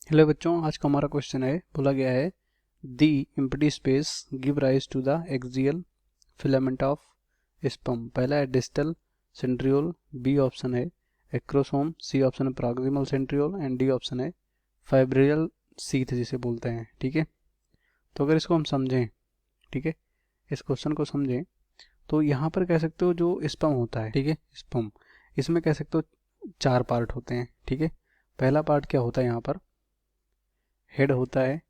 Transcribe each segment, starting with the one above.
Hello बच्चों, आज का हमारा क्वेश्चन है, बोला गया है the empty space give rise to the axial filament of sperm. पहला है डिस्टल सेंट्रियोल, बी ऑप्शन है एक्रोसोम, सी ऑप्शन है proximal centriole and D option है फाइब्रियल सीथ जिसे बोलते हैं। ठीक है, तो अगर इसको हम समझें, ठीक है, इस क्वेश्चन को समझें तो यहाँ पर कह सकते हो जो स्पर्म होता है, ठीक है, स्पर्म, इसमें कह सकते हो चार पार्ट होते हैं। ठीक है, पहला पार्ट क्या होता है, यहाँ पर हेड होता है,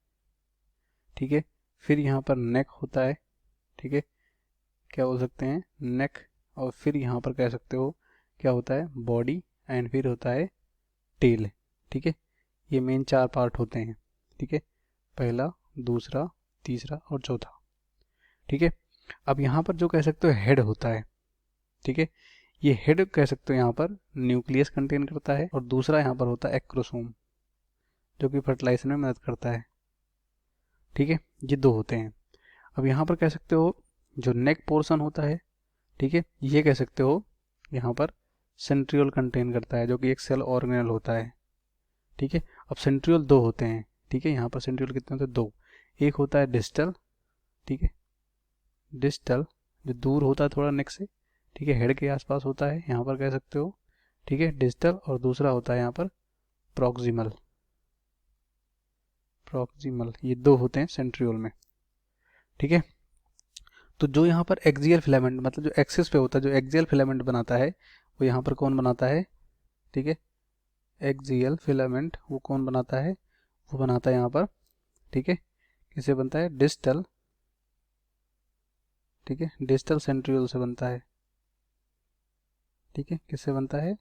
ठीक है, फिर यहाँ पर नेक होता है, ठीक है, क्या बोल सकते हैं नेक, और फिर यहाँ पर कह सकते हो क्या होता है बॉडी, एंड फिर होता है टेल। ठीक है, ये मेन चार पार्ट होते हैं। ठीक है, पहला, दूसरा, तीसरा और चौथा। ठीक है, अब यहाँ पर जो कह सकते हो हेड होता है, ठीक है, ये हेड कह सकते हो यहाँ पर न्यूक्लियस कंटेन करता है, और दूसरा यहाँ पर होता है एक्रोसोम जो कि फर्टिलाइजेशन में मदद करता है। ठीक है, ये दो होते हैं। अब यहाँ पर कह सकते हो जो नेक पोर्शन होता है, ठीक है, ये कह सकते हो यहाँ पर सेंट्रियोल कंटेन करता है जो कि एक सेल ऑर्गेनेल होता है। ठीक है, अब सेंट्रियोल दो होते हैं। ठीक है, यहाँ पर सेंट्रियोल कितने होते हैं, दो। एक होता है डिस्टल, ठीक है, डिस्टल जो दूर होता है थोड़ा नेक से, ठीक है, हेड के आसपास होता है, यहाँ पर कह सकते हो, ठीक है, डिस्टल, और दूसरा होता है यहाँ पर प्रॉक्सिमल, प्रॉक्सिमल, ये दो होते हैं सेंट्रियोल में। ठीक है, तो जो यहाँ पर एक्सियल फिलामेंट मतलब जो एक्सिस पे होता है, जो एक्सियल फिलामेंट बनाता है वो यहाँ पर कौन बनाता है, ठीक है, एक्सियल फिलामेंट वो कौन बनाता है, वो बनाता है यहाँ पर, ठीक है, किससे बनता है, डिस्टल, ठीक है, डिस्टल सेंट्रियोल से बनता है। ठीक है, किससे बनता है,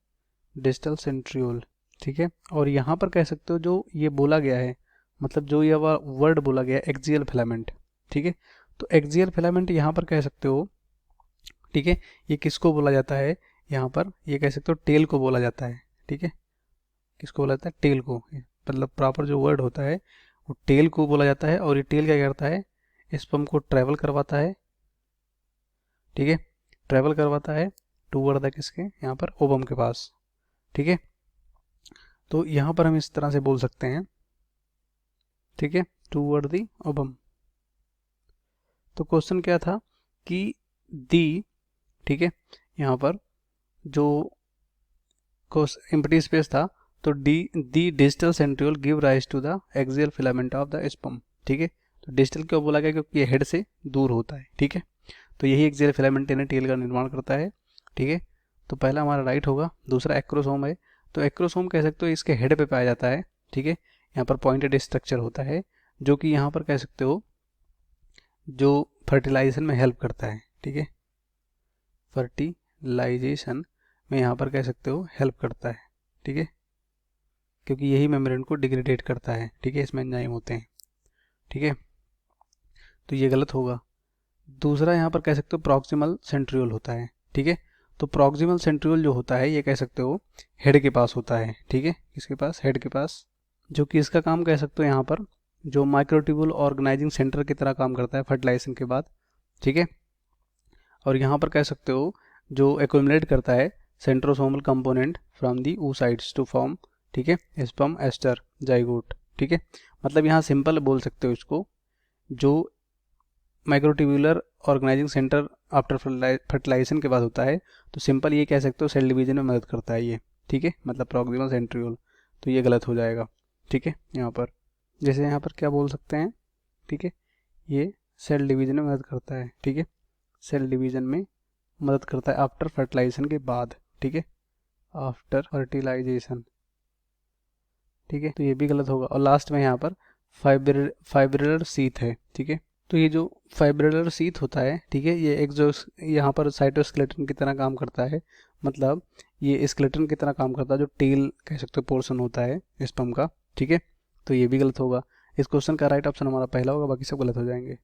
डिस्टल सेंट्रियोल। ठीक है, और यहाँ पर कह सकते हो जो ये बोला गया है, मतलब जो ये वर्ड बोला गया है एक्सियल फिलामेंट, ठीक है, तो एक्सियल फिलामेंट यहाँ पर कह सकते हो, ठीक है, ये किसको बोला जाता है, यहाँ पर ये कह सकते हो टेल को बोला जाता है। ठीक है, किसको बोला जाता है, टेल को, मतलब प्रॉपर जो वर्ड होता है वो टेल को बोला जाता है। और ये टेल क्या करता है, स्पर्म को ट्रैवल करवाता है, ठीक है, ट्रैवल करवाता है टूवर्ड द किसके, यहाँ पर ओवम के पास। ठीक है, तो यहाँ पर हम इस तरह से बोल सकते हैं, ठीक है, टूवर्ड द ओवम। तो क्वेश्चन क्या था कि दी, ठीक है, यहाँ पर जो एम्प्टी स्पेस था, तो the digital centriole give rise to the axial filament of the sperm. ठीक है, तो डिजिटल क्यों बोला गया, क्योंकि ये हेड से दूर होता है। ठीक है, तो यही एक्सियल फिलामेंट यानी टेल का निर्माण करता है। ठीक है, तो पहला हमारा राइट होगा। दूसरा एक्रोसोम है, तो एक्रोसोम कह सकते हो इसके हेड पे पाया जाता है। ठीक है, यहाँ पर पॉइंटेड स्ट्रक्चर होता है जो कि यहाँ पर कह सकते हो जो फर्टिलाइजेशन में हेल्प करता है। ठीक है, फर्टिलाइजेशन में यहाँ पर कह सकते हो हेल्प करता है। ठीक है, क्योंकि यही मेम्ब्रेन को डिग्रेडेट करता है। ठीक है, इसमें एंजाइम होते हैं। ठीक है, तो ये गलत होगा। दूसरा यहाँ पर कह सकते हो प्रॉक्सिमल सेंट्रियोल होता है। ठीक है, तो प्रॉक्सिमल सेंट्रियोल जो होता है ये कह सकते हो हेड के पास होता है। ठीक है, किसके पास, हेड के पास, जो कि इसका काम कह सकते हो यहाँ पर जो माइक्रोट्यूबुल ऑर्गेनाइजिंग सेंटर की तरह काम करता है फर्टिलाइजेशन के बाद। ठीक है, और यहाँ पर कह सकते हो जो एक्यूमुलेट करता है centrosomal component from the oocytes to form, ठीक है, स्पर्म एस्टर जाइगोट। ठीक है, मतलब यहाँ सिंपल बोल सकते हो इसको, जो microtubular organising centre after fertilisation के बाद होता है, तो सिंपल ये कह सकते हो सेल डिवीजन में मदद करता है ये। ठीक है, मतलब प्रॉक्सिमल सेंट्रियोल, तो ये गलत हो जाएगा। ठीक है, यहाँ पर जैसे यहाँ पर क्या बोल सकते हैं, ठीक है, ये सेल डिवीजन में मदद करता है। ठीक है, सेल डिवीजन में मदद करता है आफ्टर फर्टिलाइजेशन के बाद। ठीक है, आफ्टर फर्टिलाइजेशन। ठीक है, तो ये भी गलत होगा। और लास्ट में यहाँ पर फाइब्रिलर सीथ है। ठीक है, तो ये जो फाइब्रिलर सीथ होता है, ठीक है, ये एक जो यहाँ पर साइटोस्केलेटन की तरह काम करता है, मतलब ये स्केलेटन की तरह काम करता है, जो टेल कह सकते हो पोर्शन होता है स्पर्म का। ठीक है, तो ये भी गलत होगा। इस क्वेश्चन का राइट ऑप्शन हमारा पहला होगा, बाकी सब गलत हो जाएंगे।